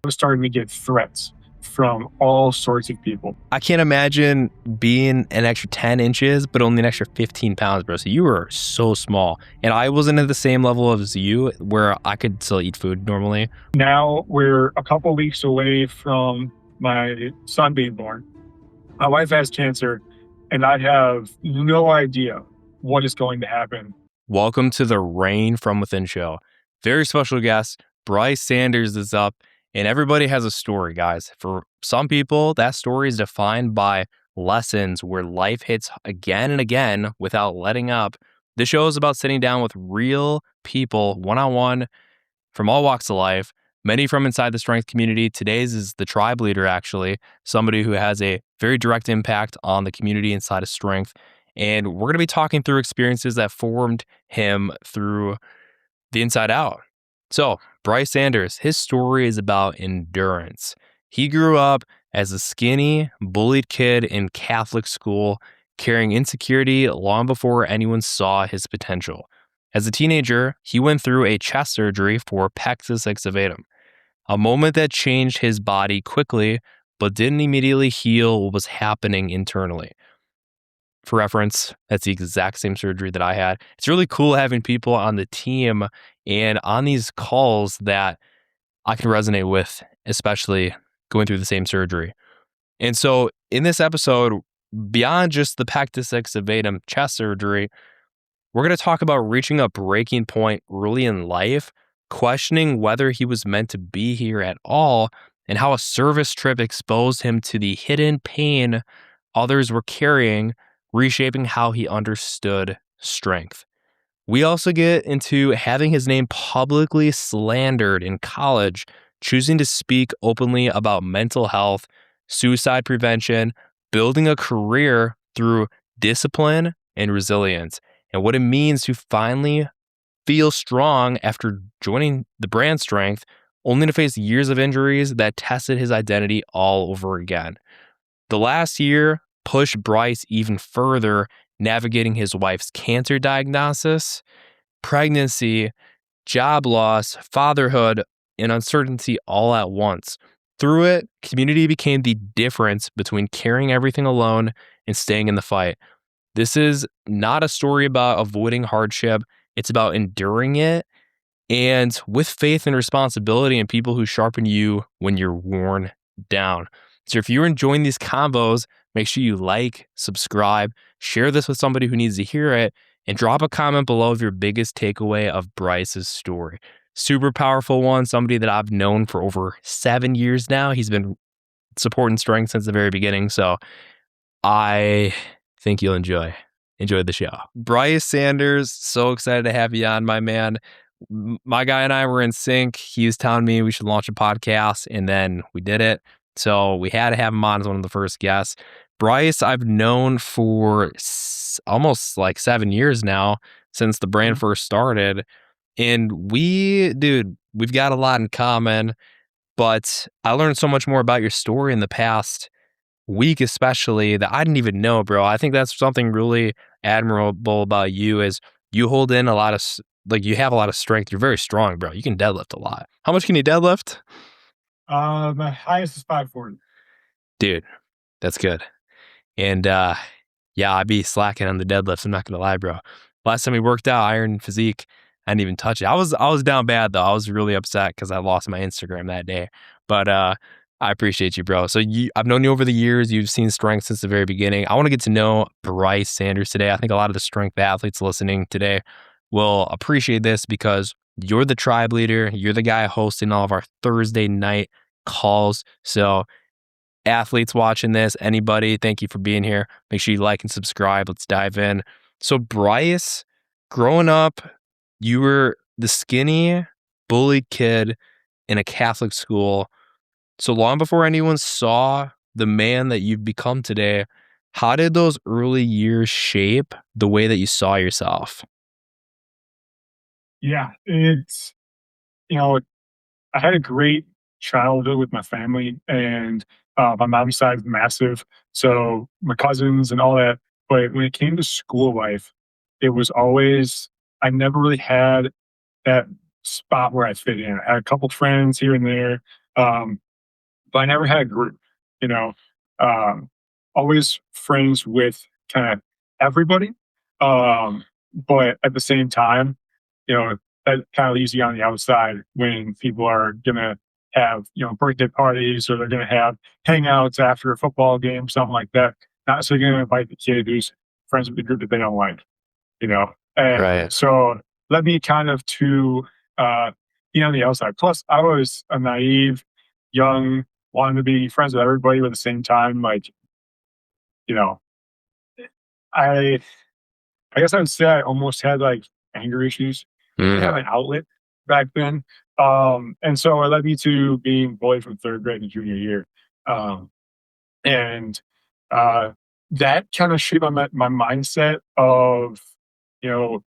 was starting to get threats from all sorts of people. I can't imagine being an extra 10 inches, but only an extra 15 pounds, bro. So you were so small. And I wasn't at the same level as you where I could still eat food normally. Now we're a couple weeks away from my son being born. My wife has cancer, and I have no idea what is going to happen. Welcome to the Rain From Within show. Very special guest, Bryce Sanders is up, and everybody has a story, guys. For some people, that story is defined by lessons where life hits again and again without letting up. This show is about sitting down with real people, one-on-one, from all walks of life, many from inside the strength community. Today's is the tribe leader, actually, somebody who has a very direct impact on the community inside of strength. And we're going to be talking through experiences that formed him through the inside out. So, Bryce Sanders, his story is about endurance. He grew up as a skinny, bullied kid in Catholic school, carrying insecurity long before anyone saw his potential. As a teenager, he went through a chest surgery for pectus excavatum, a moment that changed his body quickly, but didn't immediately heal what was happening internally. For reference, that's the exact same surgery that I had. It's really cool having people on the team and on these calls that I can resonate with, especially going through the same surgery. And so in this episode, beyond just the pectus excavatum chest surgery, we're going to talk about reaching a breaking point early in life, questioning whether he was meant to be here at all, and how a service trip exposed him to the hidden pain others were carrying, reshaping how he understood strength. We also get into having his name publicly slandered in college, choosing to speak openly about mental health, suicide prevention, building a career through discipline and resilience, and what it means to finally feel strong after joining the brand Strength, only to face years of injuries that tested his identity all over again. The last year pushed Bryce even further, navigating his wife's cancer diagnosis, pregnancy, job loss, fatherhood, and uncertainty all at once. Through it, community became the difference between carrying everything alone and staying in the fight. This is not a story about avoiding hardship. It's about enduring it, and with faith and responsibility and people who sharpen you when you're worn down. So if you're enjoying these combos, make sure you like, subscribe, share this with somebody who needs to hear it, and drop a comment below of your biggest takeaway of Bryce's story. Super powerful one, somebody that I've known for over 7 years now. He's been supporting strength since the very beginning, so I think you'll enjoy the show. Bryce Sanders, so excited to have you on, my man. My guy and I were in sync. He was telling me we should launch a podcast, and then we did it. So we had to have him on as one of the first guests. Bryce, I've known for almost like 7 years now, since the brand first started. And we've got a lot in common, but I learned so much more about your story in the past week, especially, that I didn't even know, bro. I think that's something really admirable about you is you hold in a lot of, you have a lot of strength. You're very strong, bro. You can deadlift a lot. How much can you deadlift? My highest is 540. Dude, that's good. And yeah, I'd be slacking on the deadlifts. I'm not gonna lie, bro. Last time we worked out, Iron Physique, I didn't even touch it. I was down bad though. I was really upset because I lost my Instagram that day. But I appreciate you, bro. So I've known you over the years. You've seen strength since the very beginning. I want to get to know Bryce Sanders today. I think a lot of the strength athletes listening today will appreciate this because you're the tribe leader. You're the guy hosting all of our Thursday night calls. So athletes watching this, anybody, thank you for being here. Make sure you like and subscribe. Let's dive in. So Bryce, growing up, you were the skinny, bullied kid in a Catholic school. So long before anyone saw the man that you've become today, how did those early years shape the way that you saw yourself? Yeah, it's, I had a great childhood with my family, and my mom's side is massive. So my cousins and all that. But when it came to school life, it was always, I never really had that spot where I fit in. I had a couple friends here and there, Um, but I never had a group, you know. Um, Always friends with kind of everybody. But at the same time, you know, that kind of leaves you on the outside when people are gonna have, birthday parties, or they're gonna have hangouts after a football game, something like that. Not so you're gonna invite the kid who's friends with the group that they don't like, you know. And Right. so led me kind of to uh be on the outside. Plus I was a naive, young, wanted to be friends with everybody, but at the same time, like, you know, I I guess I would say I almost had like anger issues. Didn't Mm. have an outlet back then. And so it led me to being bullied from third grade to junior year. Um, and uh, that kind of shaped my mindset of, you know,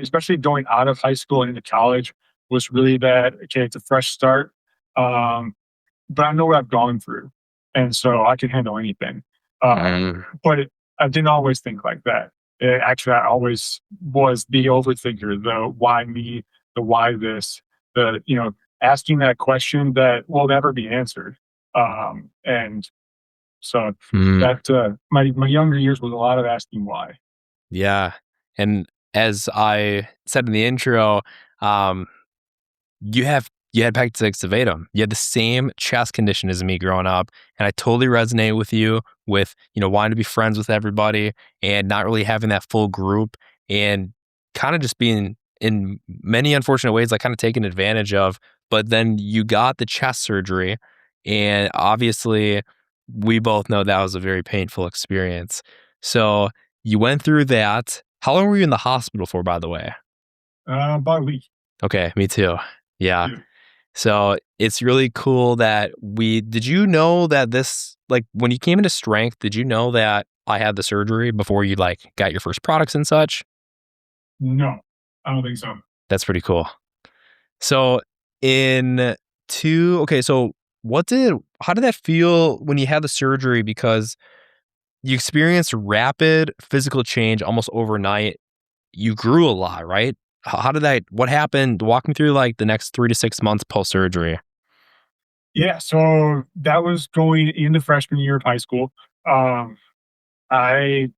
especially going out of high school and into college, was really that, okay, it's a fresh start. Um, but I know what I've gone through, and so I can handle anything. Mm. But I didn't always think like that. Actually, I always was the overthinker, the why me, the why this, the, asking that question that will never be answered. And so Mm. that my younger years was a lot of asking why. Yeah. And as I said in the intro, um, you had Peg 6 of Vatum. You had the same chest condition as me growing up, and I totally resonate with you with, wanting to be friends with everybody and not really having that full group, and kind of just being in many unfortunate ways like kind of taken advantage of. But then you got the chest surgery, and obviously we both know that was a very painful experience. So you went through that. How long were you in the hospital for, by the way? About a week. Okay, me too. Yeah. Yeah. So it's really cool that did you know that like when you came into strength, did you know that I had the surgery before you like got your first products and such? No, I don't think so. That's pretty cool. So in okay, so how did that feel when you had the surgery? Because you experienced rapid physical change almost overnight. You grew a lot, right? How did what happened? Walk me through like the next 3 to 6 months post surgery. Yeah, so that was going into freshman year of high school. Um, I,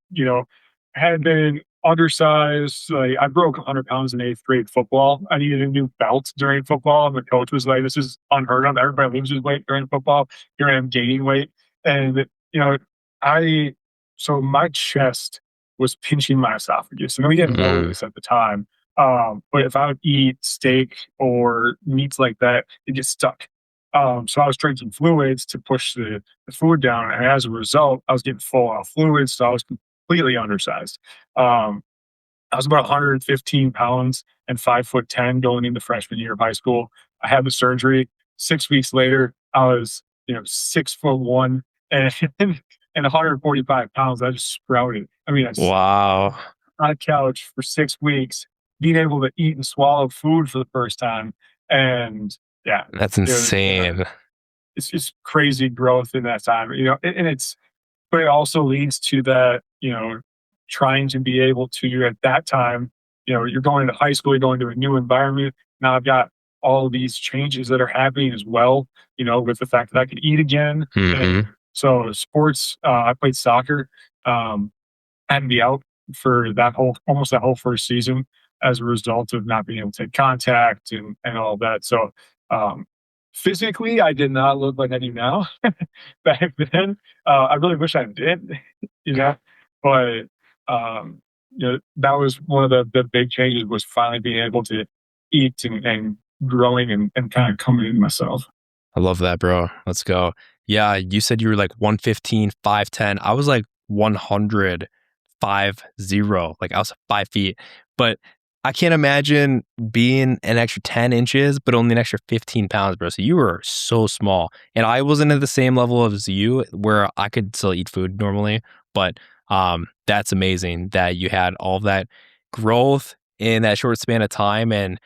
had been undersized. Like, I broke 100 pounds in eighth grade football. I needed a new belt during football. And the coach was like, "This is unheard of. Everybody loses weight during football. Here I am gaining weight." And, you know, I, so my chest was pinching my esophagus. And we didn't know Mm. this at the time. But if I would eat steak or meats like that, it gets stuck. So I was drinking fluids to push the food down, and as a result, I was getting full of fluids, so I was completely undersized. Um, I was about 115 pounds and 5'10" going into freshman year of high school. I had the surgery. 6 weeks later, I was 6'1" and and 145 pounds. I just sprouted. I mean, Wow. on a couch for 6 weeks, being able to eat and swallow food for the first time, and yeah, That's it was. insane. It's just crazy growth in that time, and it's, but it also leads to that, trying to be able to, at that time, you're going to high school, you're going to a new environment. Now I've got all of these changes that are happening as well, with the fact that I can eat again. And Mhm. so sports, I played soccer, um, had me out for almost that whole first season as a result of not being able to take contact and all of that. So, um, physically, I did not look like I do now back then. I really wish I did, you know, but that was one of the big changes, was finally being able to eat and growing and kind of coming into myself. I love that, bro. Let's go. Yeah, you said you were like 115, 5'10". I was like 100, 5'0". Like I was 5 feet. But I can't imagine being an extra 10 inches, but only an extra 15 pounds, bro. So you were so small. And I wasn't at the same level as you where I could still eat food normally. But that's amazing that you had all of that growth in that short span of time. And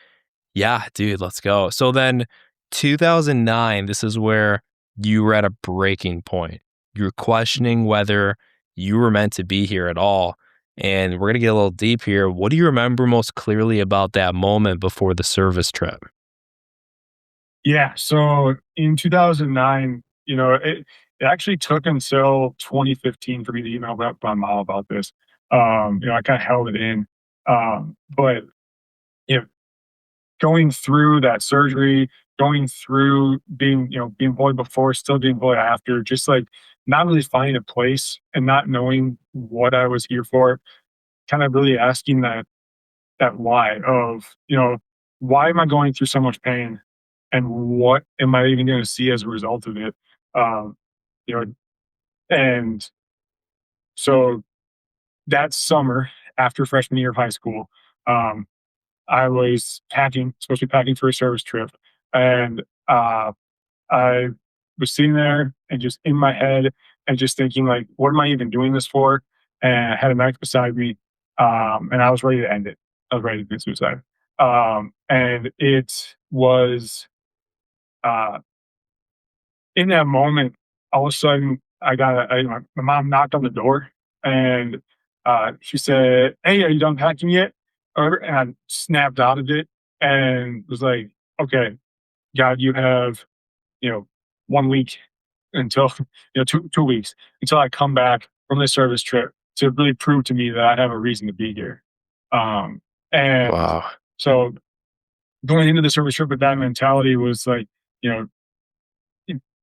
yeah, dude, let's go. So then 2009, this is where you were at a breaking point. You're questioning whether you were meant to be here at all. And we're going to get a little deep here. What do you remember most clearly about that moment before the service trip? Yeah, so in 2009, it actually took until 2015 for me to email my mom about this. I kinda held it in, but, you know, going through that surgery, going through being bullied before, still being bullied after, just, like, not really finding a place and not knowing what I was here for, kind of really asking that why of, why am I going through so much pain and what am I even going to see as a result of it? Um, you know, and so that summer after freshman year of high school, um, I was supposed to be packing for a service trip, and I was sitting there and just in my head and just thinking like, what am I even doing this for? And I had a knife beside me, and I was ready to end it. I was ready to commit suicide. And it was uh, in that moment, all of a sudden, my mom knocked on the door and she said, "Hey, are you done packing yet?" And I snapped out of it and was like, "Okay, God, you have, you know, 1 week until, 2 weeks until I come back from this service trip to really prove to me that I have a reason to be here." Um, and Wow. so going into the service trip with that mentality was like, you know,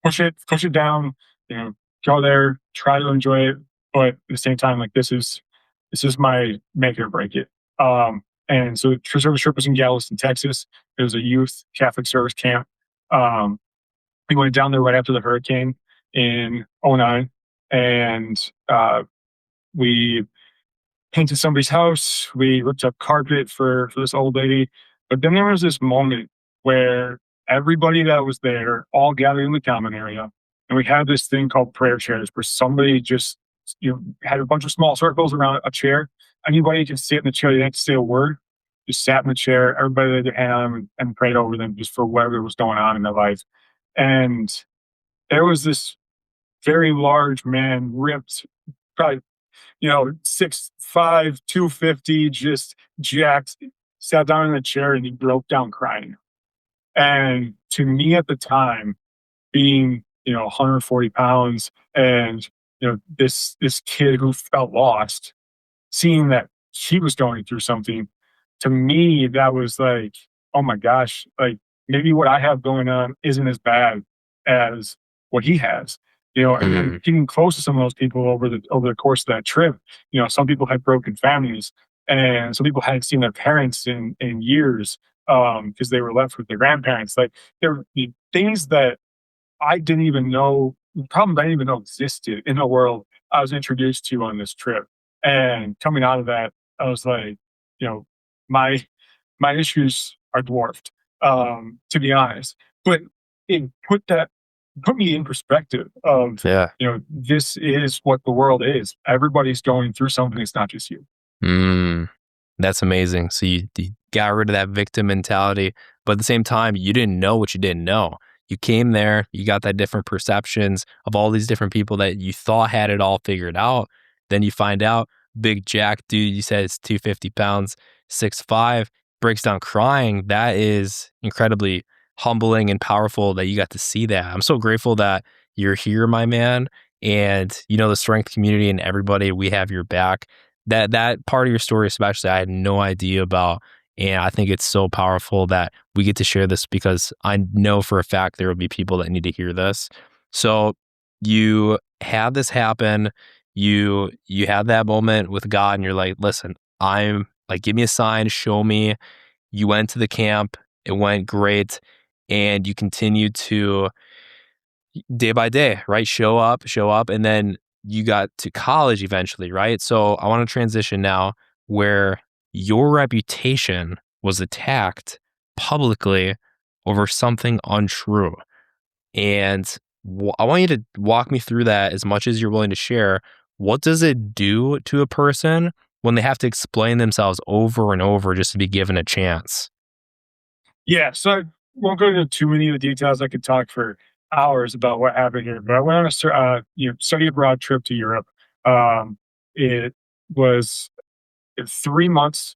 push it down, you know, go there, try to enjoy it, but at the same time, like this is my make it or break it. And so the service trip was in Galveston, Texas. It was a youth Catholic service camp. Um, we went down there right after the hurricane in '09, and we painted somebody's house. We ripped up carpet for this old lady. But then there was this moment where everybody that was there all gathered in the common area, and we had this thing called prayer chairs, where somebody just had a bunch of small circles around a chair. Anybody could sit in the chair. They didn't have to say a word. Just sat in the chair. Everybody laid their hand on them and prayed over them just for whatever was going on in their life. And there was this very large man, ripped, probably 6'5", 250, just jacked, sat down in the chair and he broke down crying. And to me at the time, being 140 pounds and this kid who felt lost, seeing that she was going through something, to me, that was like, oh my gosh, like maybe what I have going on isn't as bad as what he has. And Mm, getting close to some of those people over the course of that trip, some people had broken families, and some people hadn't seen their parents in years because they were left with their grandparents. Like there were things that I didn't even know, problems I didn't even know existed in the world I was introduced to on this trip. And coming out of that, I was like, you know, my my issues are dwarfed, to be honest. But it put me in perspective of, yeah. this is what the world is. Everybody's going through something. It's not just you. Mm, that's amazing. So you got rid of that victim mentality, but at the same time, you didn't know what you didn't know. You came there, you got that different perceptions of all these different people that you thought had it all figured out. Then you find out, big Jack dude, you said it's 250 pounds, 6'5", breaks down crying. That is incredibly humbling and powerful that you got to see that. I'm so grateful that you're here, my man. And the strength community and everybody, we have your back. That part of your story especially, I had no idea about, and I think it's so powerful that we get to share this because I know for a fact there will be people that need to hear this. So you had this happen, you had that moment with God and you're like, listen, I'm like, give me a sign, show me. You went to the camp, it went great, and you continued to day by day, right? Show up. And then you got to college eventually, right? So I want to transition now where your reputation was attacked publicly over something untrue. And I want you to walk me through that as much as you're willing to share. What does it do to a person when they have to explain themselves over and over just to be given a chance? Yeah, so I won't go into too many of the details. I could talk for hours about what happened here, but I went on study abroad trip to Europe. It was in 3 months,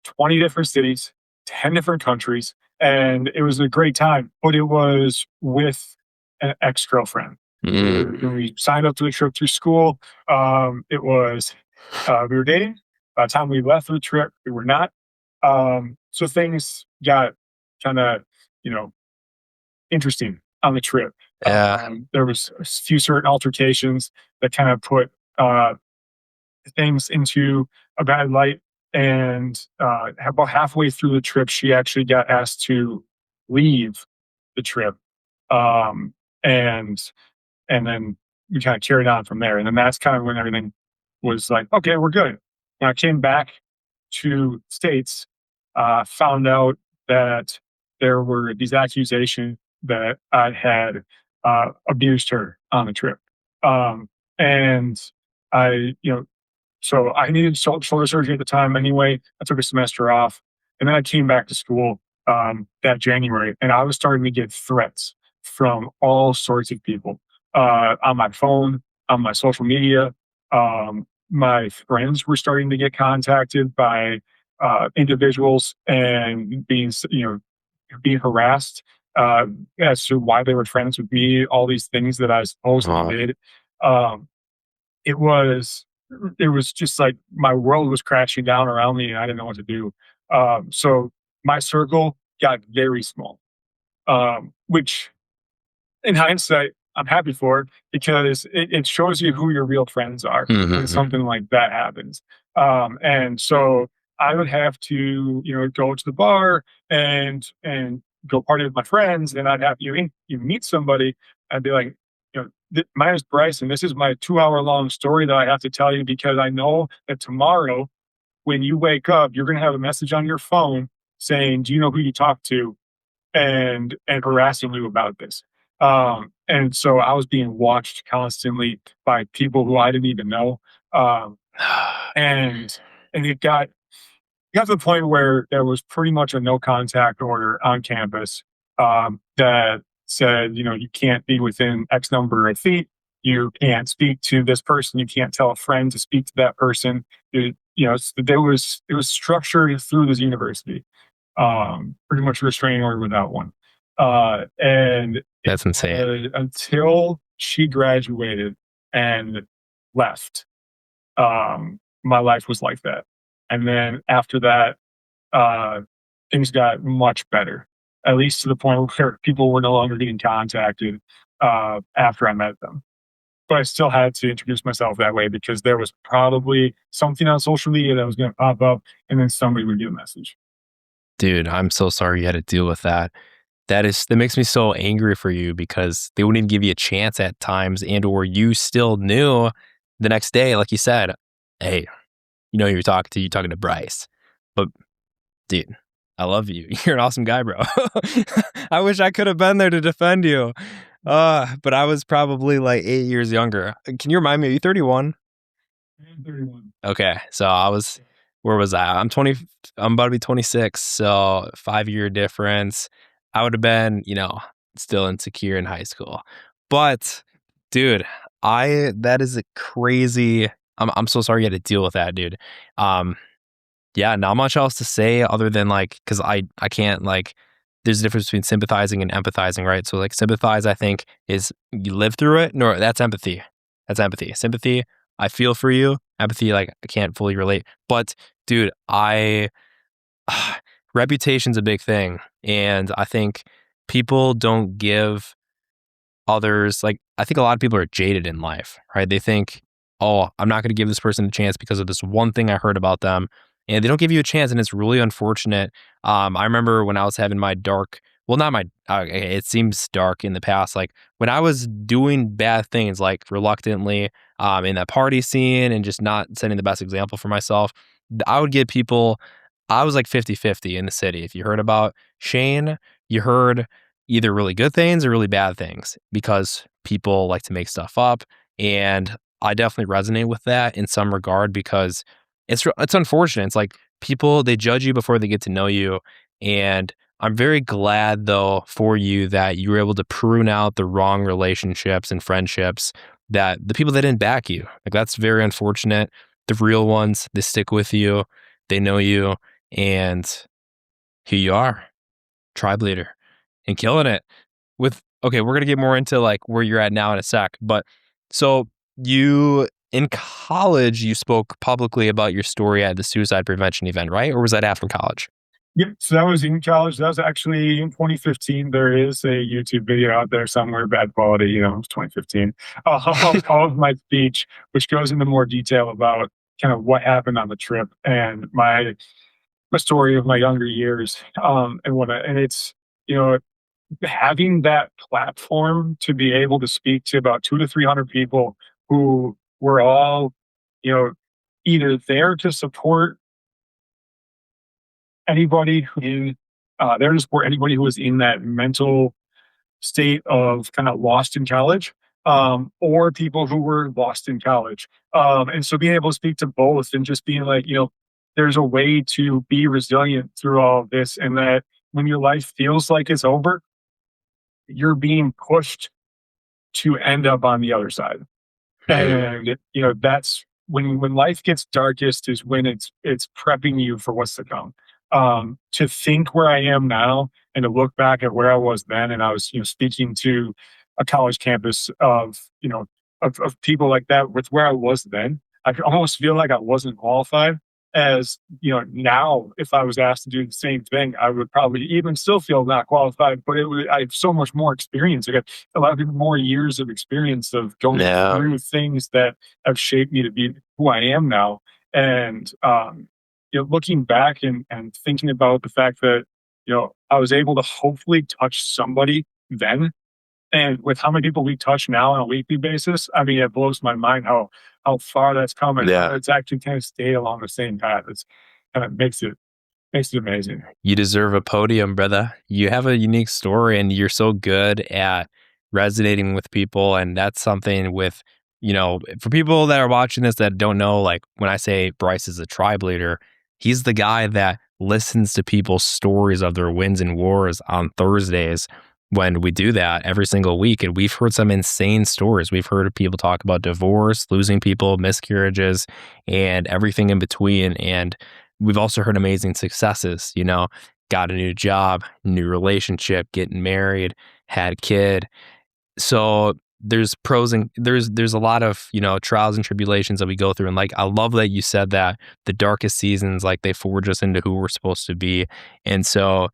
20 different cities, 10 different countries. and it was a great time, but it was with an ex-girlfriend. We signed up to the trip through school. It was we were dating. By the time we left for the trip, we were not. So things got kind of, you know, interesting on the trip. Yeah. There was a few certain altercations that kind of put uh, things into a bad light. And about halfway through the trip, she actually got asked to leave the trip. Um, and and then we kind of carried on from there. And then that's kind of when everything was like, okay, we're good. When I came back to States, found out that there were these accusations that I had abused her on the trip. Um, and I, so I needed shoulder surgery at the time anyway. I took a semester off, and then I came back to school that January, and I was starting to get threats from all sorts of people on my phone, on my social media. My friends were starting to get contacted by individuals and being harassed uh, as to why they were friends with me. All these things that I supposedly Uh, did. Um, it was it was just like my world was crashing down around me and I didn't know what to do. So my circle got very small, which in hindsight, I'm happy for because it shows you who your real friends are when mhm. something like that happens. And so I would have to, go to the bar and go party with my friends, and I'd have you meet somebody. I'd be like, my name is Bryce, and this is my 2 hour long story that I have to tell you because I know that tomorrow when you wake up, you're going to have a message on your phone saying, "Do you know who you talked to?" and harassing you about this. And so I was being watched constantly by people who I didn't even know. Um, and and it got to the point where there was pretty much a no contact order on campus that said, you can't be within X number of feet. You can't speak to this person. You can't tell a friend to speak to that person. It was structured through this university, pretty much restraining order without one. And it That's insane. was until she graduated and left, my life was like that. And then after that, uh, things got much better, at least to the point where people were no longer getting contacted after I met them. But I still had to introduce myself that way because there was probably something on social media that was going to pop up, and then somebody would get a message. Dude, I'm so sorry you had to deal with that. That makes me so angry for you because they wouldn't even give you a chance at times and or you still knew the next day, like you said, hey, you're talking to Bryce. But dude, I love you. You're an awesome guy, bro. I wish I could have been there to defend you. But I was probably like 8 years younger. Can you remind me, are you 31? I'm 31. Okay, so where was I? I'm about to be 26, so 5 year difference. I would have been, still insecure in high school. But dude, that is a crazy. I'm so sorry you had to deal with that, dude. Um, yeah, not much else to say other than like, because I can't like. There's a difference between sympathizing and empathizing, right? So like sympathize, I think, is you live through it. No, that's empathy. That's empathy. Sympathy, I feel for you. Empathy, like I can't fully relate. But dude, reputation's a big thing, and I think people don't give others like I think a lot of people are jaded in life, right? They think, "Oh, I'm not going to give this person a chance because of this one thing I heard about them." And they don't give you a chance and it's really unfortunate. I remember when I was having my dark, well not my it seems dark in the past like when I was doing bad things like reluctantly in that party scene and just not setting the best example for myself, I would get people I was like 50-50 in the city. If you heard about Shane, you heard either really good things or really bad things because people like to make stuff up. And I definitely resonate with that in some regard because it's unfortunate. It's like people they judge you before they get to know you. And I'm very glad though for you that you were able to prune out the wrong relationships and friendships that the people that didn't back you. Like that's very unfortunate. The real ones, they stick with you, they know you, and here you are. tribe leader and killing it with okay, we're gonna get more into like where you're at now in a sec. But so you in college you spoke publicly about your story at the suicide prevention event, right? Or was that after college? Yep. So that was in college. That was actually in 2015. There is a YouTube video out there somewhere, bad quality. It was 2015. All of my speech, which goes into more detail about kind of what happened on the trip and my story of my younger years. And it's you know having that platform to be able to speak to about 200 to 300 people who were all you know either there to support anybody who there to support anybody who was in that mental state of kind of lost in college, or people who were lost in college. And so being able to speak to both and just being like, there's a way to be resilient through all of this, and that when your life feels like it's over, you're being pushed to end up on the other side. Hmm. And that's when life gets darkest is when it's prepping you for what's to come. To think where I am now and to look back at where I was then, and I was speaking to a college campus of people like that with where I was then, I could almost feel like I wasn't qualified. As now if I was asked to do the same thing, I would probably even still feel not qualified, but I have so much more experience. I got a lot of more years of experience of going Yeah. through things that have shaped me to be who I am now. And looking back and thinking about the fact that I was able to hopefully touch somebody then, and with how many people we touch now on a weekly basis, I mean, it blows my mind how far that's come and how Yeah. it's actually kind of stayed along the same path. It's kind of makes it amazing. You deserve a podium, brother. You have a unique story and you're so good at resonating with people. And that's something with, for people that are watching this that don't know, like when I say Bryce is a tribe leader, he's the guy that listens to people's stories of their wins and wars on Thursdays when we do that every single week. And we've heard some insane stories. We've heard people talk about divorce, losing people, miscarriages, and everything in between. And we've also heard amazing successes, got a new job, new relationship, getting married, had a kid. So there's pros and there's a lot of, trials and tribulations that we go through. And like I love that you said that the darkest seasons, like they forge us into who we're supposed to be. And so,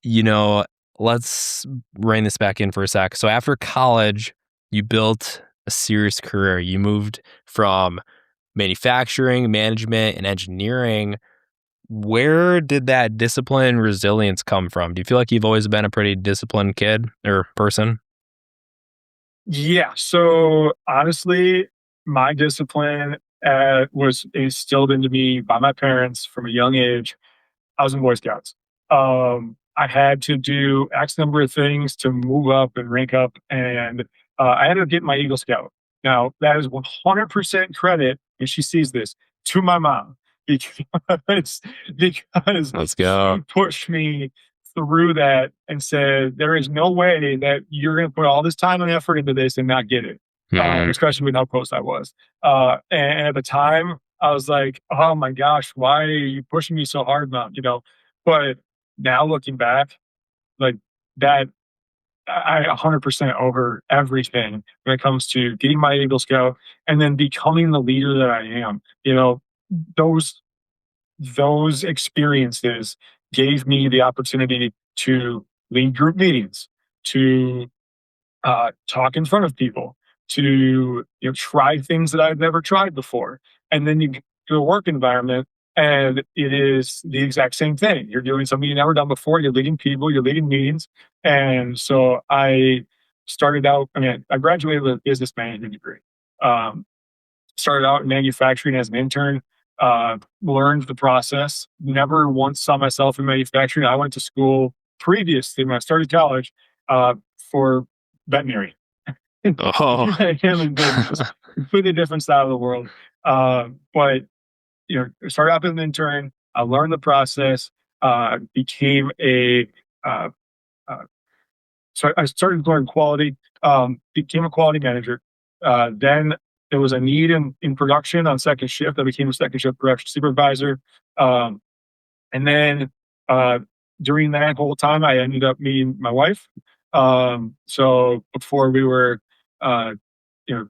you know, let's rein this back in for a sec. So after college, you built a serious career. You moved from manufacturing, management, and engineering. Where did that discipline and resilience come from? Do you feel like you've always been a pretty disciplined kid or person? Yeah. So honestly, my discipline was instilled into me by my parents from a young age. I was in Boy Scouts. I had to do X number of things to move up and rank up, and I ended up getting my Eagle Scout. Now, that is 100% credit, and she sees this, to my mom, because, because Let's she go. pushed me through that and said, there is no way that you're going to put all this time and effort into this and not get it, Mhm. especially with how close I was. And at the time, I was like, "Oh my gosh, why are you pushing me so hard, mom?" But now looking back, like that, I 100% over everything when it comes to getting my Eagle Scout and then becoming the leader that I am. Those those experiences gave me the opportunity to lead group meetings, to talk in front of people, to try things that I've never tried before, and then you get to a work environment, and it is the exact same thing. You're doing something you've never done before. You're leading people. You're leading meetings, and so I started out. I mean, I graduated with a business management degree. Um, Started out in manufacturing as an intern. Learned the process. Never once saw myself in manufacturing. I went to school previously when I started college for veterinary. Oh. I am in business, completely different side of the world. But I started out as an intern. I learned the process. Became a uh, uh, so I started to learn quality. Became a quality manager. Then there was a need in production on second shift. I became a second shift production supervisor. And then during that whole time, I ended up meeting my wife. So before we were, uh, you know,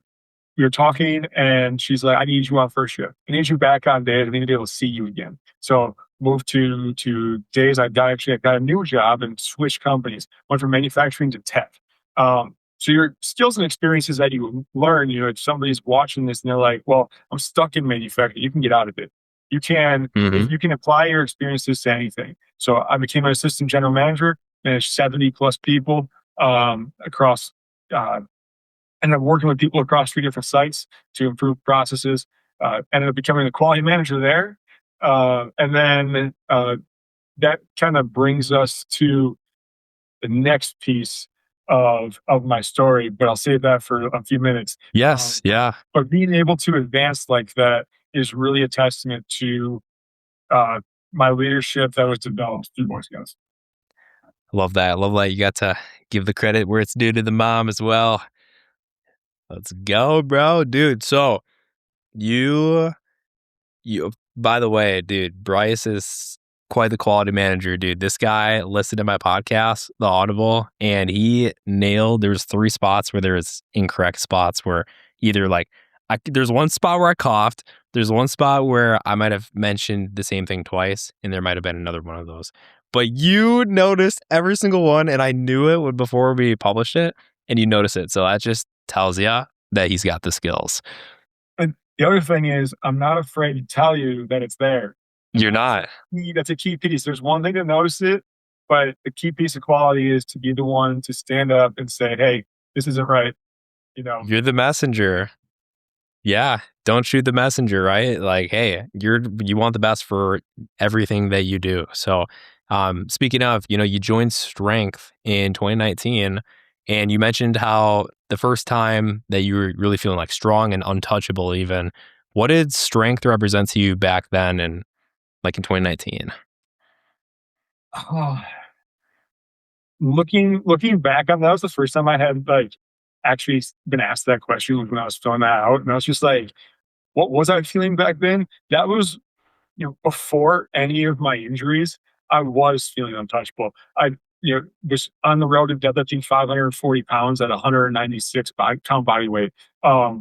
we were talking and she's like, I need you on first shift. I need you back on days. I need to be able to see you again. So moved to days. I got a new job and switched companies, went from manufacturing to tech. So your skills and experiences that you learn, if somebody's watching this and they're like, well, I'm stuck in manufacturing, you can get out of it. You can, Hmm. if you can apply your experiences to anything. So I became an assistant general manager, managed 70 plus people across uh, ended up working with people across 3 different sites to improve processes. Ended up becoming a quality manager there, and then that kind of brings us to the next piece of my story. But I'll save that for a few minutes. Yes, yeah. But being able to advance like that is really a testament to uh, my leadership that was developed through Boy Scouts. Love that. I love that you got to give the credit where it's due to the mom as well. Let's go, bro. Dude, so you by the way, dude, Bryce is quite the quality manager, dude. This guy listened to my podcast, The Audible, and he nailed there's 3 spots where there's incorrect spots where either like there's one spot where I coughed, there's one spot where I might have mentioned the same thing twice, and there might have been another one of those. But you noticed every single one, and I knew it before we published it, and you notice it. So that just tells you that he's got the skills. And the other thing is, I'm not afraid to tell you that it's there. You're not. That's a key piece. There's one thing to notice it, but the key piece of quality is to be the one to stand up and say, "Hey, this isn't right." You know, You're the messenger. Yeah, don't shoot the messenger, right? Like, hey, you want the best for everything that you do. So, speaking of, you joined Strength in 2019, and you mentioned how the first time that you were really feeling like strong and untouchable, even. What did Strength represent to you back then, and like in 2019? oh, looking back on that was the first time I had like actually been asked that question when I was filling that out, and I was just like, "What was I feeling back then?" That was before any of my injuries, I was feeling untouchable. I, was on the road to deadlifting 540 pounds at 196 pound body weight.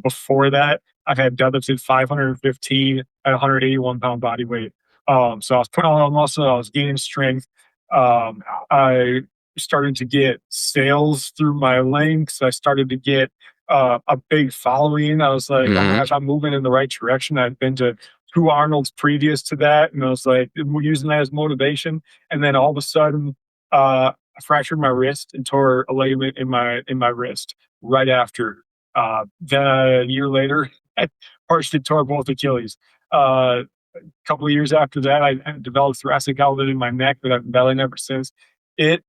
Before that, I had deadlifted 515 at 181 pound body weight. So I was putting on muscle, I was gaining strength. I started to get sales through my links. I started to get a big following. I was like, oh my Hmm. gosh, I'm moving in the right direction. I've been to 2 Arnold's previous to that, and I was like using that as motivation. And then all of a sudden, I fractured my wrist and tore a ligament in my wrist right after. Then a year later, I partially tore both Achilles. A couple of years after that, I developed thoracic outlet in my neck that I've been battling ever since. It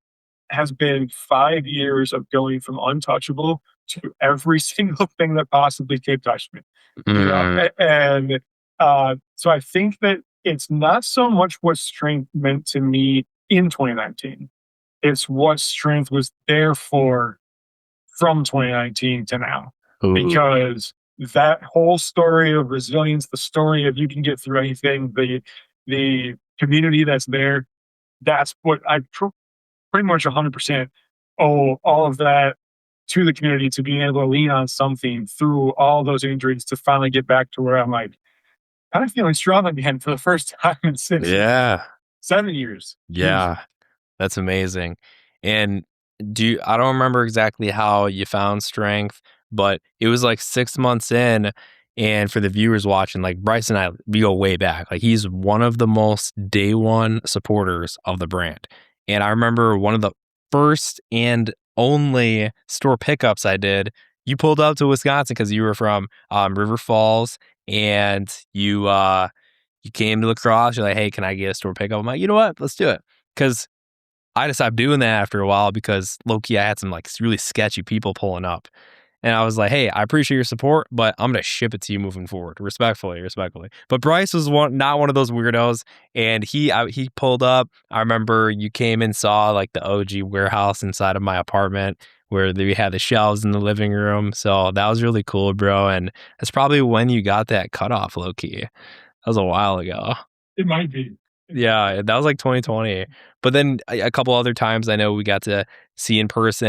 has been 5 years of going from untouchable to every single thing that possibly can touch me. Mm. And so I think that it's not so much what strength meant to me in 2019. It's what strength was there for from 2019 to now. Ooh. Because that whole story of resilience, the story of you can get through anything, the community that's there, that's what I pretty much 100% owe all of that to the community, to being able to lean on something through all those injuries to finally get back to where I'm like kind of feeling strong again for the first time in 6 years, Yeah. 7 years. Jeez. Yeah. That's amazing. And I don't remember exactly how you found Strength, but it was like 6 months in. And for the viewers watching, like Bryce and I, we go way back. Like he's one of the most day one supporters of the brand. And I remember one of the first and only store pickups I did. You pulled up to Wisconsin because you were from River Falls, and you came to lacrosse. You're like, hey, can I get a store pickup? I'm like, you know what? Let's do it. Because I just stopped doing that after a while because low key I had some like really sketchy people pulling up. And I was like, hey, I appreciate your support, but I'm gonna ship it to you moving forward. Respectfully, respectfully. But Bryce was not one of those weirdos. And he pulled up. I remember you came and saw like the OG warehouse inside of my apartment where we had the shelves in the living room. So that was really cool, bro. And that's probably when you got that cutoff low key. That was a while ago. It might be. Yeah, that was like 2020. But then a couple other times I know we got to see in person.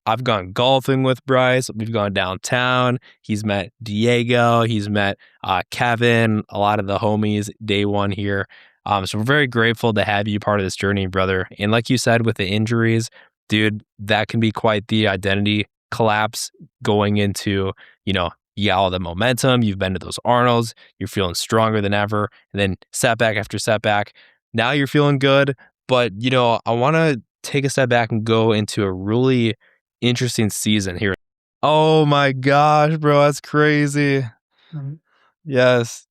I've gone golfing with Bryce. We've gone downtown. He's met Diego. He's met Kevin, a lot of the homies day one here. So we're very grateful to have you part of this journey, brother. And like you said, with the injuries, dude, that can be quite the identity collapse going into, you got all the momentum. You've been to those Arnolds. You're feeling stronger than ever. And then setback after setback. Now you're feeling good. But, I want to take a step back and go into a really interesting season here. Oh my gosh, bro. That's crazy. Mhm. Yes.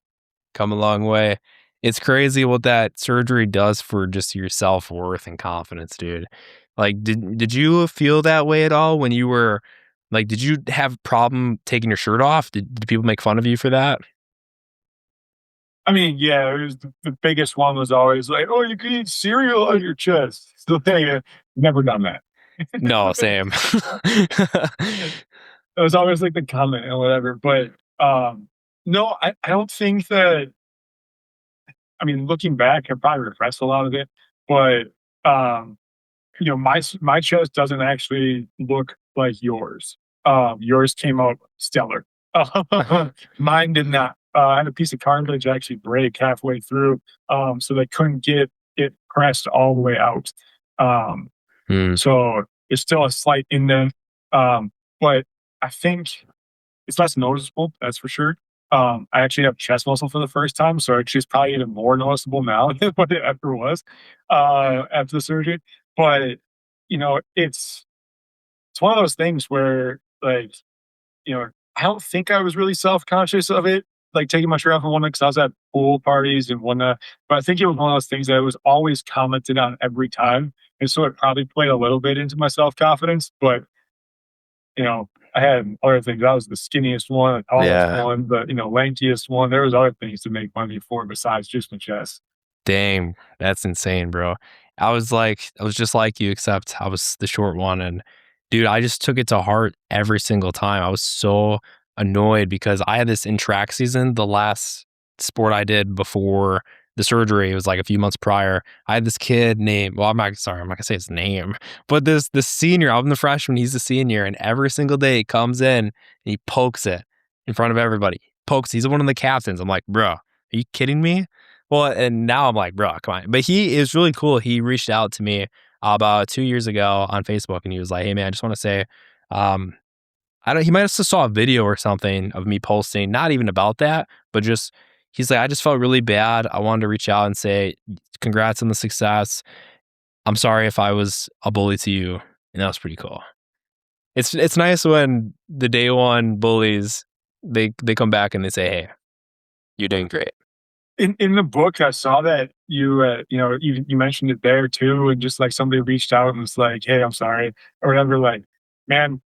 Come a long way. It's crazy what that surgery does for just your self-worth and confidence, dude. Like, did you feel that way at all when you were like, did you have problem taking your shirt off? Did people make fun of you for that? I mean, yeah, it was the biggest one was always like, "Oh, you can eat cereal on your chest." So they never done that. No, same. It was always like the comment or whatever. But no, I don't think that. I mean, looking back, I probably repressed a lot of it, but um, my chest doesn't actually look like yours. Yours came out stellar. Mine did not. I had a piece of cartilage actually break halfway through, so they couldn't get it pressed all the way out. Um, Hmm. so it's still a slight indent, but I think it's less noticeable, that's for sure. I actually have chest muscle for the first time, so actually it's probably even more noticeable now than what it ever was after the surgery. But it's one of those things where like I don't think I was really self conscious of it, like taking my shirt off and whatnot, because I was at pool parties and whatnot. But I think it was one of those things that was always commented on every time, and so it probably played a little bit into my self confidence. But I had other things. I was the skinniest one, the tallest Yeah. one, the lankiest one. There was other things to make money for besides just my chest. Dang, that's insane, bro. I was just like you, except I was the short one. And dude, I just took it to heart every single time. I was so annoyed because I had this in track season, the last sport I did before the surgery. It was like a few months prior. I had this kid named, well, I'm not gonna say his name, but this senior, I'm the freshman, he's the senior, and every single day he comes in and he pokes it in front of everybody. Pokes, he's one of the captains. I'm like, bro, are you kidding me? Well, and now I'm like, bro, come on. But he is really cool. He reached out to me about 2 years ago on Facebook, and he was like, "Hey, man, I just want to say, um, I don't." He might have just saw a video or something of me posting, not even about that, but just he's like, "I just felt really bad. I wanted to reach out and say, congrats on the success. I'm sorry if I was a bully to you," and that was pretty cool. It's nice when the day one bullies they come back and they say, "Hey, you're doing great." In the book, I saw that you mentioned it there too, and just like somebody reached out and was like, "Hey, I'm sorry," or whatever. Like, man,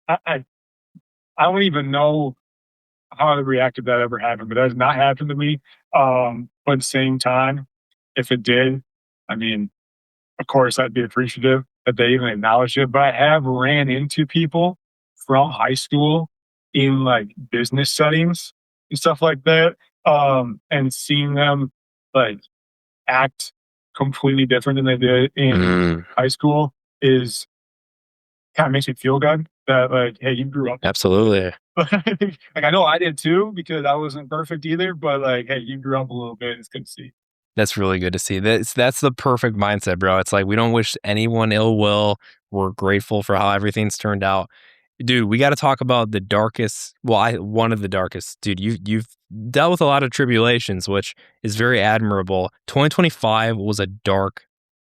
I I, I don't even know how I would react if that ever happened, but that has not happened to me. But at the same time, if it did, I mean, of course, I'd be appreciative that they even acknowledged it. But I have ran into people from high school in like business settings and stuff like that, and seeing them like act completely different than they did in Mm, high school is kind of makes me feel good that like, hey, you grew up a little bit. absolutely. Like I know I did too because I wasn't perfect either, but like, hey, you grew up a little bit. It's good to see. That's really good to see. That's the perfect mindset, bro. It's like we don't wish anyone ill will. We're grateful for how everything's turned out. Dude, we got to talk about the darkest, well, one of the darkest. Dude, you've dealt with a lot of tribulations, which is very admirable. 2025 was a dark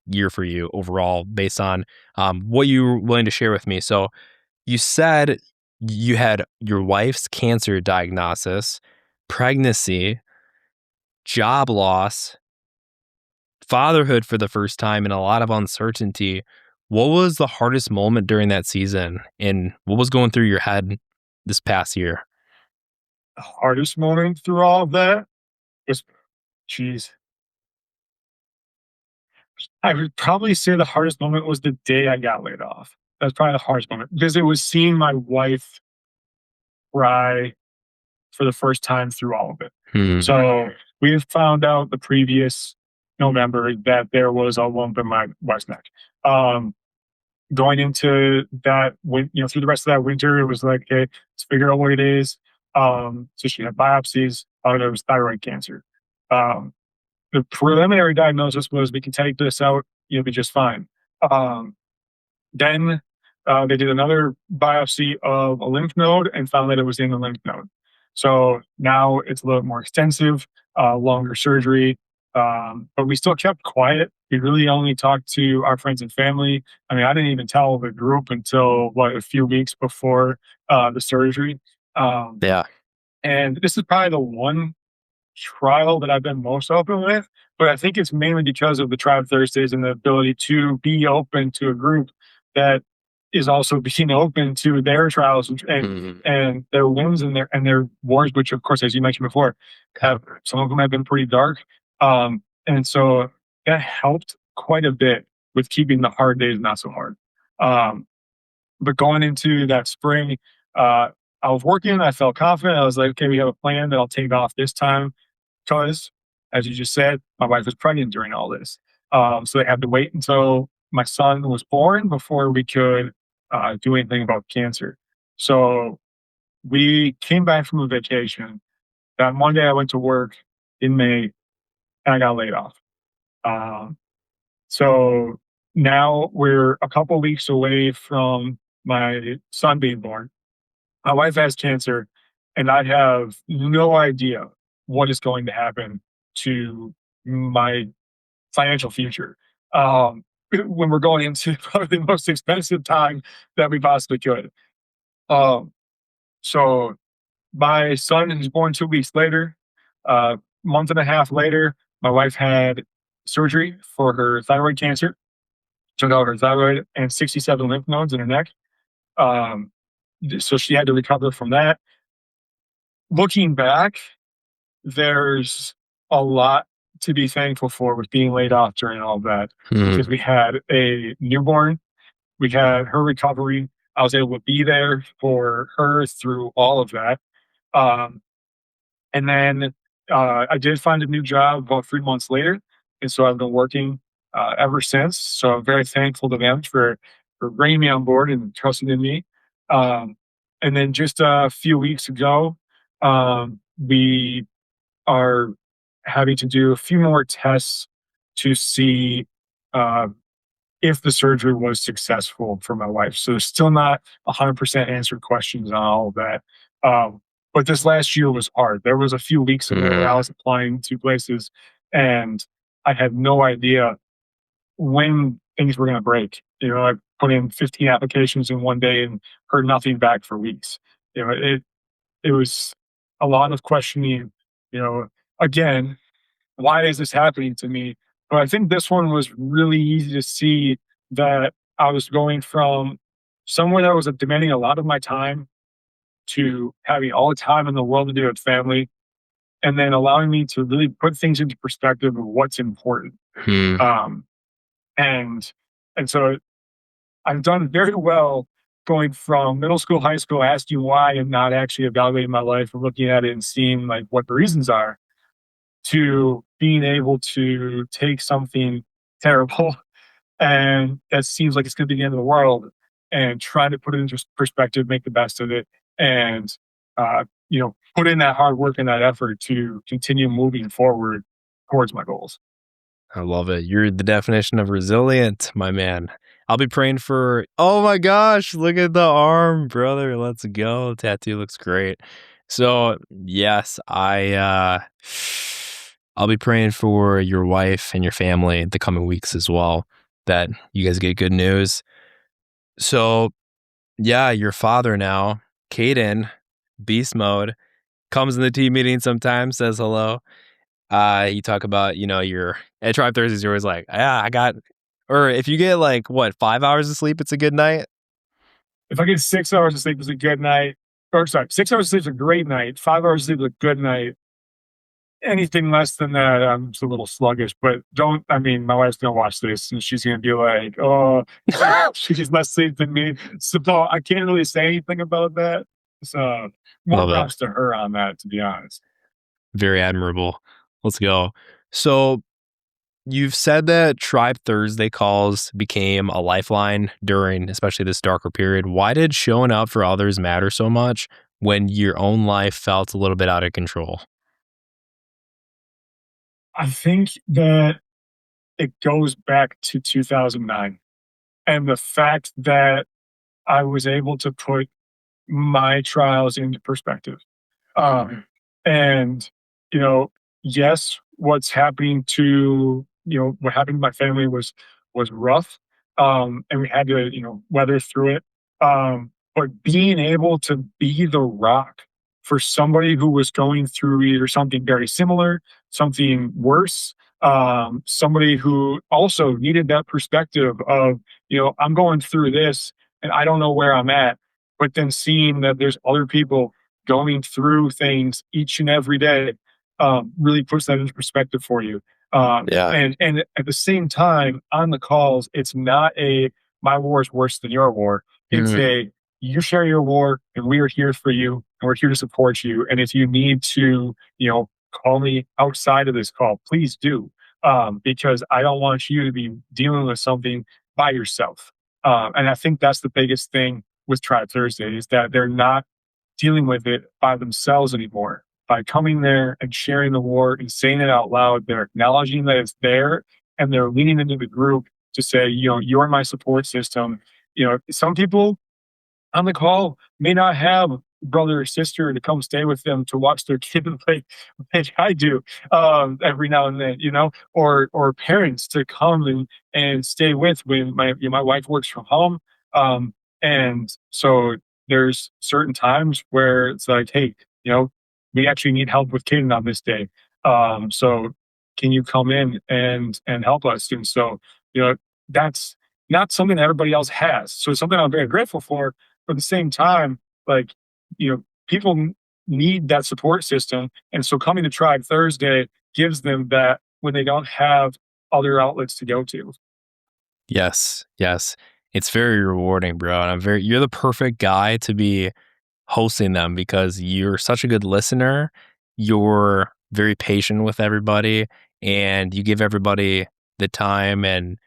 year for you overall based on what you were willing to share with me. So, you said you had your wife's cancer diagnosis, pregnancy, job loss, fatherhood for the first time, and a lot of uncertainty. What was the hardest moment during that season? And what was going through your head this past year? The hardest moment through all of that was, geez, I would probably say the hardest moment was the day I got laid off. That's probably the hardest moment because it was seeing my wife cry for the first time through all of it. Hmm. So we had found out the previous November that there was a lump in my wife's neck. Um, Going into that, through the rest of that winter, it was like, okay, let's figure out what it is. So she had biopsies. Found out it was thyroid cancer. Um, the preliminary diagnosis was we can take this out, you'll be just fine. Um, then they did another biopsy of a lymph node and found that it was in the lymph node. So now it's a little more extensive, longer surgery, but we still kept quiet. We really only talked to our friends and family. I mean, I didn't even tell the group until a few weeks before the surgery. Um, Yeah. and this is probably the one trial that I've been most open with, but I think it's mainly because of the Tribe Thursdays and the ability to be open to a group that is also being open to their trials Mhm. and their wins and their wars, which of course, as you mentioned before, have some of them have been pretty dark. And so that helped quite a bit with keeping the hard days not so hard. Um, but going into that spring, uh, I was working. I felt confident. I was like, okay, we have a plan that I'll take off this time because, as you just said, my wife was pregnant during all this. So they had to wait until my son was born before we could do anything about cancer. So we came back from a vacation. That Monday, I went to work in May and I got laid off. Um, so now we're a couple weeks away from my son being born. My wife has cancer, and I have no idea what is going to happen to my financial future. When we're going into probably the most expensive time that we possibly could. Um, so my son is born 2 weeks later. Month and a half later, my wife had surgery for her thyroid cancer. Took out her thyroid and 67 lymph nodes in her neck. Um, so she had to recover from that. Looking back, there's a lot to be thankful for with being laid off during all that because Mhm. we had a newborn, we had her recovery. I was able to be there for her through all of that. Um, and then I did find a new job about 3 months later. And so I've been working ever since. So I'm very thankful to them for bringing me on board and trusting in me. Um, and then just a few weeks ago, we are having to do a few more tests to see uh, if the surgery was successful for my wife. So there's still not 100% answered questions on all of that. Um, but this last year was hard. There was a few weeks in there where I Mhm. was applying to places and I had no idea when things were going to break. I put in 15 applications in one day and heard nothing back for weeks. It was a lot of questioning, you know, again, why is this happening to me? But I think this one was really easy to see that I was going from somewhere that was demanding a lot of my time to having all the time in the world to do with family, and then allowing me to really put things into perspective of what's important. Mhm. Um, and and so I've done very well going from middle school, high school, asking why and not actually evaluating my life and looking at it and seeing like what the reasons are to being able to take something terrible and that seems like it's going to be the end of the world and try to put it into perspective, make the best of it, and put in that hard work and that effort to continue moving forward towards my goals. I love it. You're the definition of resilient, my man. I'll be praying for oh my gosh, look at the arm, brother. Let's go. Tattoo looks great. So, yes, I'll be praying for your wife and your family the coming weeks as well, that you guys get good news. So, yeah, your father now, Caden, beast mode, comes in the team meeting sometimes, says hello. You talk about, your at Tribe Thursdays, you're always like, yeah, I got, or if you get like what, 5 hours of sleep, it's a good night. If I get 6 hours of sleep, it's a good night. Or sorry, 6 hours of sleep is a great night. 5 hours of sleep is a good night. Anything less than that, I'm just a little sluggish. But don't, I mean, my wife's gonna watch this and she's gonna be like, "Oh, she's less sleep than me." So I can't really say anything about that. So more Love it. props to her on that, to be honest. Very admirable. Let's go. So you've said that Tribe Thursday calls became a lifeline during especially this darker period. Why did showing up for others matter so much when your own life felt a little bit out of control? I think that it goes back to 2009 and the fact that I was able to put my trials into perspective. Um, and you know, yes, what's happening to what happened to my family was rough, and we had to weather through it. But being able to be the rock for somebody who was going through either something very similar, something worse, somebody who also needed that perspective of I'm going through this and I don't know where I'm at, but then seeing that there's other people going through things each and every day really puts that into perspective for you. Yeah. And at the same time, on the calls, it's not a my war is worse than your war. It's Mhm. a you share your war, and we are here for you, and we're here to support you. And if you need to, call me outside of this call, please do, because I don't want you to be dealing with something by yourself. And I think that's the biggest thing with Tribe Thursday is that they're not dealing with it by themselves anymore. By coming there and sharing the war and saying it out loud, they're acknowledging that it's there and they're leaning into the group to say, you're my support system. Some people on the call may not have a brother or sister to come stay with them to watch their kid play like I do every now and then, or parents to come and stay with when my wife works from home. And so there's certain times where it's like, hey, we actually need help with Kaden on this day. So can you come in and help us? And so, that's not something that everybody else has. So it's something I'm very grateful for, but at the same time, like, people need that support system. And so coming to Tribe Thursday gives them that when they don't have other outlets to go to. Yes, yes. It's very rewarding, bro. And you're the perfect guy to be hosting them because you're such a good listener. You're very patient with everybody and you give everybody the time and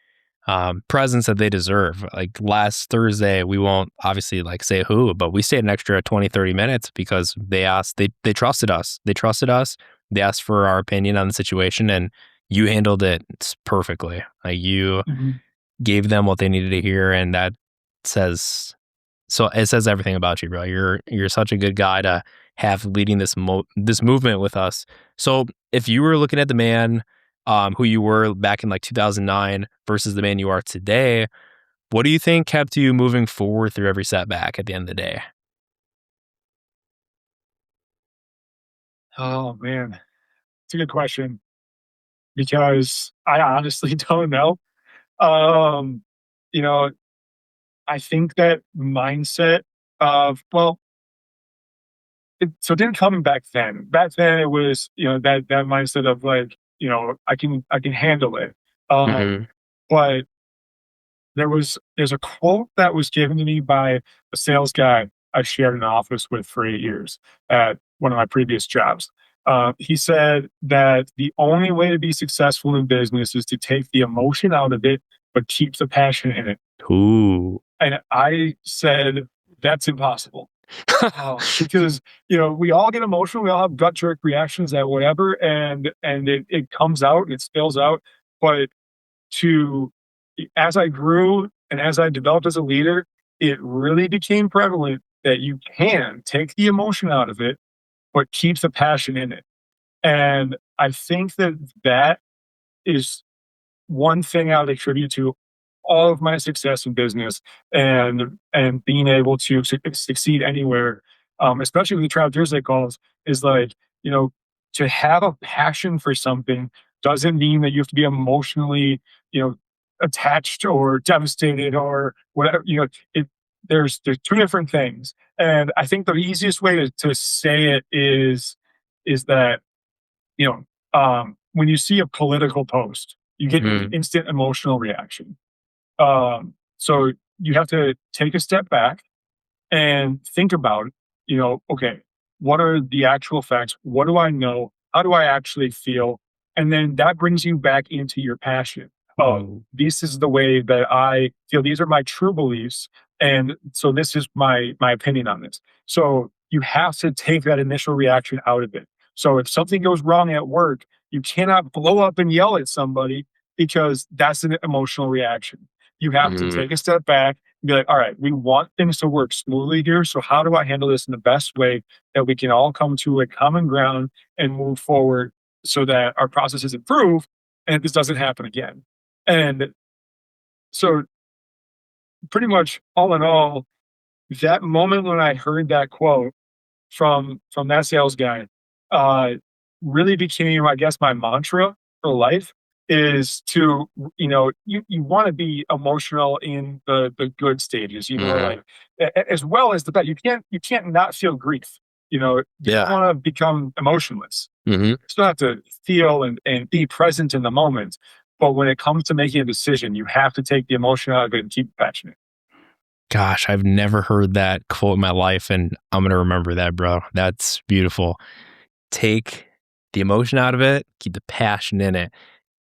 presence that they deserve. Like last Thursday, we won't obviously like say who, but we stayed an extra 20, 30 minutes because they asked, they trusted us. They trusted us. They asked for our opinion on the situation and you handled it perfectly. Like you Mhm. gave them what they needed to hear. And that says, so it says everything about you, bro. You're such a good guy to have leading this movement with us. So if you were looking at the man who you were back in like 2009 versus the man you are today, what do you think kept you moving forward through every setback at the end of the day? Oh man, it's a good question because I honestly don't know. Um, you know, I think that mindset of so it didn't come back then. Back then, it was that mindset of like I can handle it. Hmm. But there's a quote that was given to me by a sales guy I shared an office with for 8 years at one of my previous jobs. He said that the only way to be successful in business is to take the emotion out of it, but keep the passion in it. Ooh. And I said, that's impossible. Because we all get emotional, we all have gut jerk reactions at whatever, and it comes out, it spills out. But to as I grew and as I developed as a leader, it really became prevalent that you can take the emotion out of it, but keep the passion in it. And I think that that is one thing I would attribute to all of my success in business and being able to succeed anywhere, especially with the Tribe Thursday calls, is like to have a passion for something doesn't mean that you have to be emotionally you know attached or devastated or whatever. There's two different things, and I think the easiest way to say it is that when you see a political post, you get an Hmm. instant emotional reaction. So you have to take a step back and think about, okay, what are the actual facts? What do I know? How do I actually feel? And then that brings you back into your passion. Oh, this is the way that I feel. These are my true beliefs. And so this is my opinion on this. So you have to take that initial reaction out of it. So if something goes wrong at work, you cannot blow up and yell at somebody because that's an emotional reaction. You have to Mhm. take a step back and be like, all right, we want things to work smoothly here. So how do I handle this in the best way that we can all come to a common ground and move forward so that our processes improve and this doesn't happen again? And so pretty much all in all, that moment when I heard that quote from that sales guy, uh, really became, I guess, my mantra for life is to, you want to be emotional in the good stages, Mhm. like as well as the bad. You can't not feel grief. You don't Yeah. want to become emotionless. Mhm. You still have to feel and be present in the moment. But when it comes to making a decision, you have to take the emotion out of it and keep it passionate. Gosh, I've never heard that quote in my life, and I'm gonna remember that, bro. That's beautiful. Take the emotion out of it, keep the passion in it.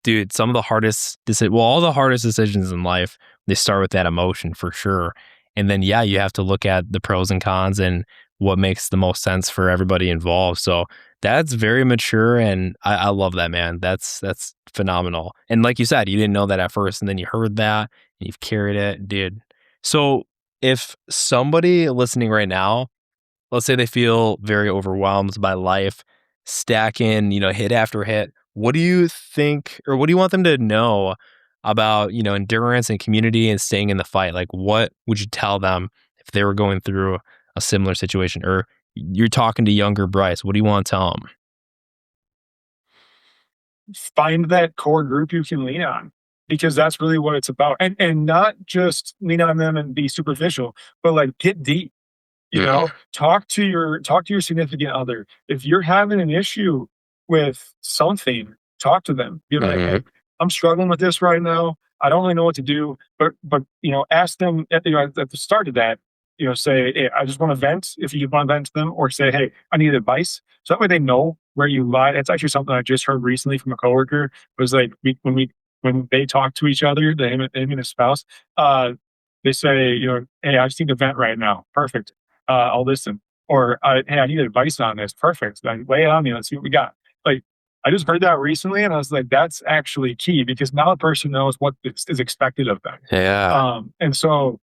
Dude, some of the all the hardest decisions in life, they start with that emotion for sure. And then, yeah, you have to look at the pros and cons and what makes the most sense for everybody involved. So that's very mature, and I love that, man. That's phenomenal. And like you said, you didn't know that at first, and then you heard that, and you've carried it, dude. So if somebody listening right now, let's say they feel very overwhelmed by life, stacking, hit after hit. What do you think, or what do you want them to know about, endurance and community and staying in the fight? Like, what would you tell them if they were going through a similar situation? Or you're talking to younger Bryce, what do you want to tell them? Find that core group you can lean on because that's really what it's about. And not just lean on them and be superficial, but like get deep. Mm, Talk to your significant other. If you're having an issue with something, talk to them. Be like, mhm, "Hey, I'm struggling with this right now. I don't really know what to do." But ask them at the start of that. Say, "Hey, I just want to vent." If you want to vent to them, or say, "Hey, I need advice." So that way they know where you lie. It's actually something I just heard recently from a coworker. Was like when they talk to each other, him and his spouse. They say, "Hey, I just need to vent right now." Perfect. I'll listen. Or, hey, I need advice on this. Perfect. Like, lay it on me. Let's see what we got. Like, I just heard that recently, and I was like, that's actually key because now the person knows what is expected of them. yeah. And so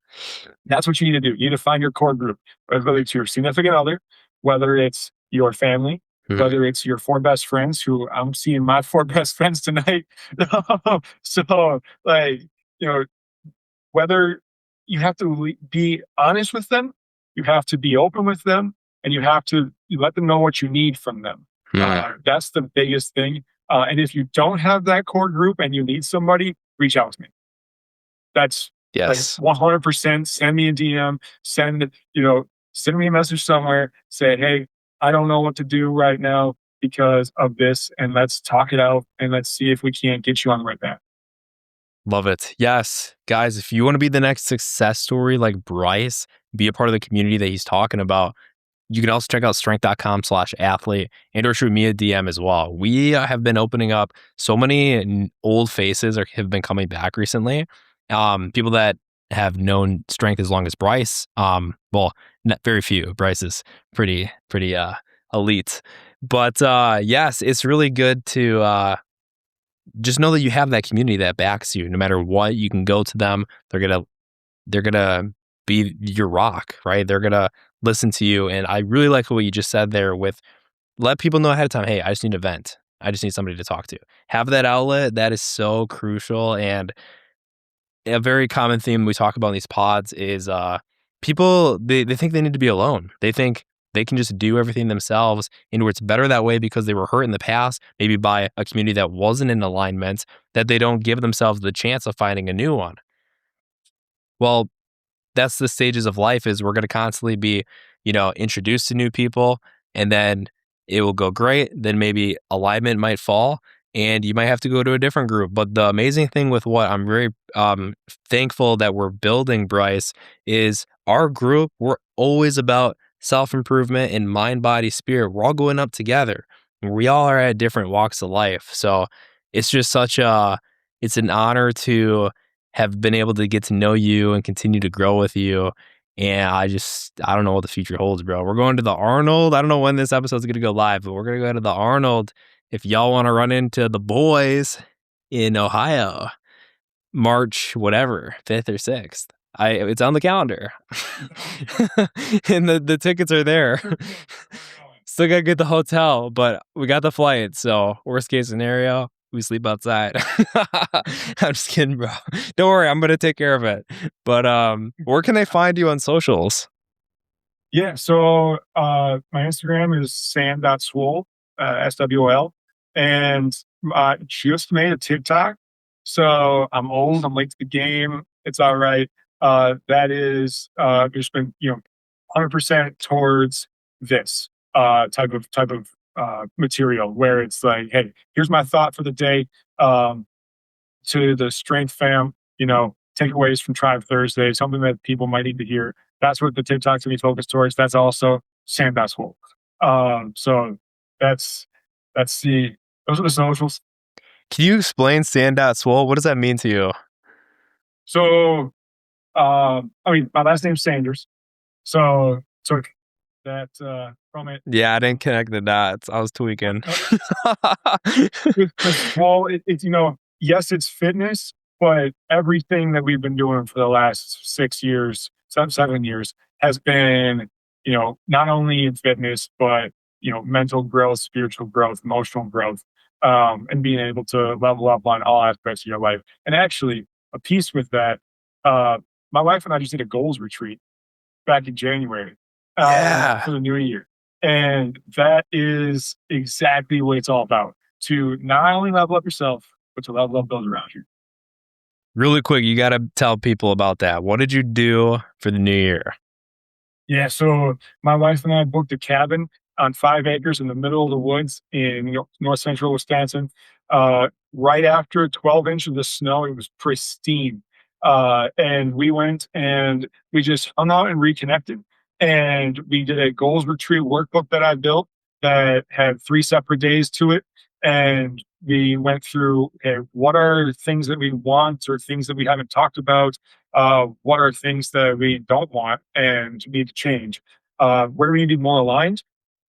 that's what you need to do. You need to find your core group, whether it's your significant other, whether it's your family, Mm, whether it's your four best friends, who I'm seeing my four best friends tonight. So, like, you know, whether you have to be honest with them, you have to be open with them, and you let them know what you need from them. mm, That's the biggest thing. And if you don't have that core group and you need somebody, reach out to me. That's like yes. 100%. Send me a DM. Send me a message somewhere. Say, hey, I don't know what to do right now because of this, and let's talk it out and let's see if we can't get you on the right path. Love it. Yes. Guys, if you want to be the next success story like Bryce, be a part of the community that he's talking about, you can also check out strength.com/athlete and or shoot me a DM as well. We have been opening up so many old faces have been coming back recently. People that have known strength as long as Bryce. Well, not very few. Bryce is pretty elite. But yes, it's really good to just know that you have that community that backs you. No matter what, you can go to them. They're gonna be your rock, right? They're gonna listen to you. And I really like what you just said there with let people know ahead of time, hey, I just need a vent. I just need somebody to talk to. Have that outlet. That is so crucial. And a very common theme we talk about in these pods is people they think they need to be alone. They think they can just do everything themselves and it's better that way because they were hurt in the past, maybe by a community that wasn't in alignment, that they don't give themselves the chance of finding a new one. Well, that's the stages of life is we're going to constantly be, introduced to new people and then it will go great. Then maybe alignment might fall and you might have to go to a different group. But the amazing thing with what I'm very thankful that we're building, Bryce, is our group, we're always about self improvement and mind, body, spirit. We're all going up together. We all are at different walks of life. So it's just it's an honor to have been able to get to know you and continue to grow with you. And I don't know what the future holds, bro. We're going to the Arnold. I don't know when this episode's going to go live, but we're going to go to the Arnold. If y'all want to run into the boys in Ohio, March, whatever, 5th or 6th. It's on the calendar. And the tickets are there. Still gotta get the hotel, but we got the flight. So worst case scenario, we sleep outside. I'm just kidding, bro. Don't worry, I'm gonna take care of it. But where can they find you on socials? Yeah, so my Instagram is sam.swole, SWOL, and I just made a TikTok. So I'm old, I'm late to the game. It's all right. That is just been 100% towards this type of material where it's like, hey, here's my thought for the day. Um, to the strength fam, takeaways from Tribe Thursday, something that people might need to hear. That's what the TikTok's gonna be focused towards. That's also Sam Basswool. So that's that's the those are the socials. Can you explain Swole? What does that mean to you? So I mean my last name's Sanders. So that from it. Yeah, I didn't connect the dots. I was tweaking. Well, it's yes, it's fitness, but everything that we've been doing for the last 6 years, 7 years, has been not only in fitness, but mental growth, spiritual growth, emotional growth, and being able to level up on all aspects of your life. And actually, a piece with that, uh, my wife and I just did a goals retreat back in January Yeah. for the new year. And that is exactly what it's all about, to not only level up yourself, but to level up those around you. Really quick, you got to tell people about that. What did you do for the new year? Yeah, so my wife and I booked a cabin on 5 acres in the middle of the woods in north central Wisconsin. Right after 12 inches of the snow, it was pristine. And we went and we just hung out and reconnected. And we did a goals retreat workbook that I built that had 3 separate days to it. And we went through, okay, what are things that we want or things that we haven't talked about? What are things that we don't want and need to change? Where do we need to be more aligned?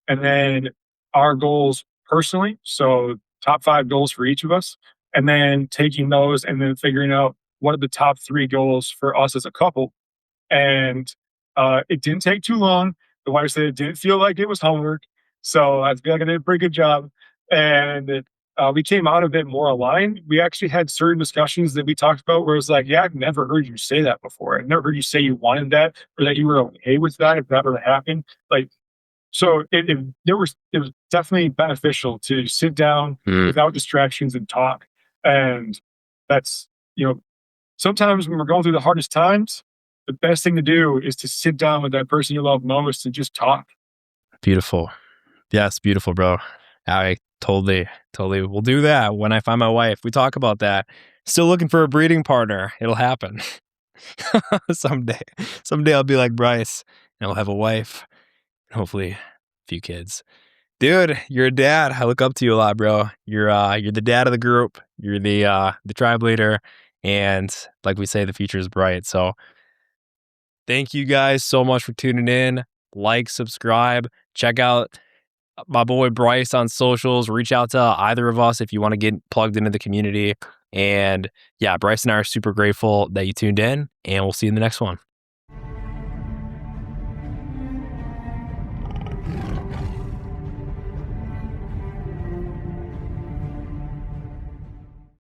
And then our goals personally. So, top 5 goals for each of us. And then taking those and then figuring out what are the top 3 goals for us as a couple. And it didn't take too long. The wife said it didn't feel like it was homework. So I feel like I did a pretty good job. And we came out of it more aligned. We actually had certain discussions that we talked about where it was like, yeah, I've never heard you say that before. I've never heard you say you wanted that or that you were okay with that if that ever happened. Like, so it was definitely beneficial to sit down without distractions and talk. And that's, sometimes when we're going through the hardest times, the best thing to do is to sit down with that person you love most and just talk. Beautiful. Yes, beautiful, bro. I totally will do that when I find my wife. We talk about that. Still looking for a breeding partner. It'll happen. Someday. Someday I'll be like Bryce and I'll have a wife and hopefully a few kids. Dude, you're a dad. I look up to you a lot, bro. You're the dad of the group. You're the tribe leader. And like we say, the future is bright. So thank you guys so much for tuning in. Like, subscribe, check out my boy Bryce on socials. Reach out to either of us if you want to get plugged into the community. And yeah, Bryce and I are super grateful that you tuned in, and we'll see you in the next one.